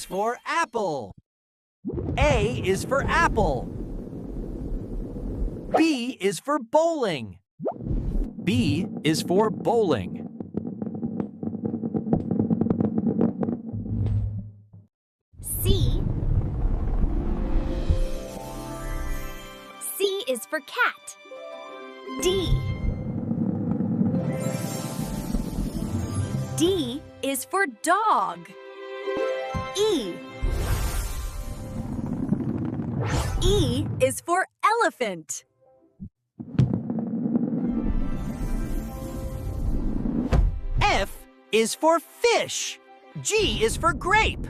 is for apple. A is for apple. B is for bowling. B is for bowling. C. C is for cat. D. D is for dog. E. E is for elephant. F is for fish. G is for grape.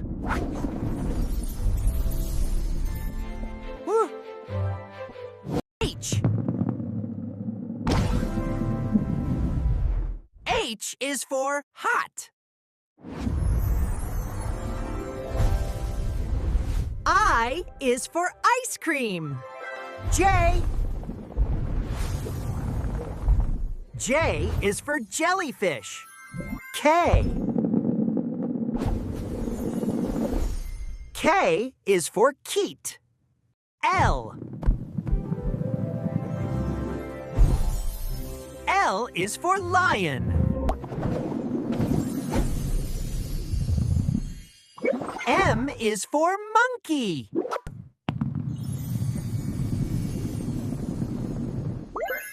H. H is for hot. I is for ice cream. J. J is for jellyfish. K. K is for keet. L. L is for lion. M is for monkey.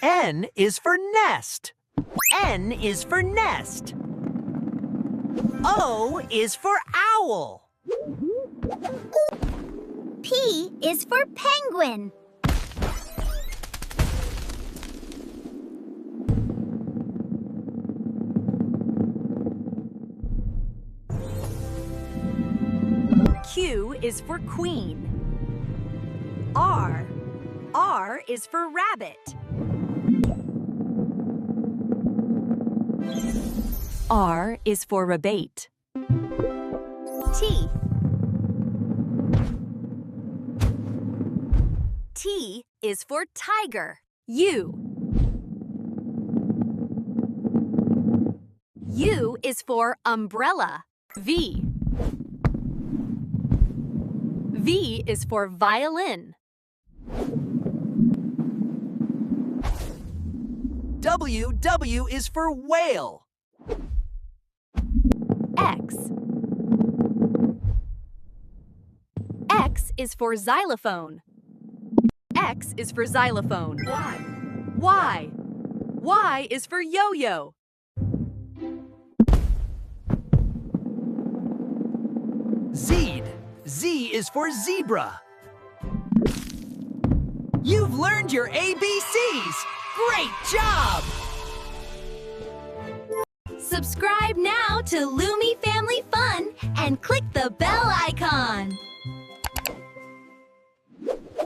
N is for nest. N is for nest. O is for owl. P is for penguin. Q is for queen. R. R is for rabbit. R is for rebate. T. T is for tiger. U. U is for umbrella. V. V is for violin. W is for whale. X. X is for xylophone. X is for xylophone. Y. Y is for yo-yo. Z. Z is for zebra. You've learned your ABCs! Great job! Subscribe now to Lumi Family Fun and click the bell icon.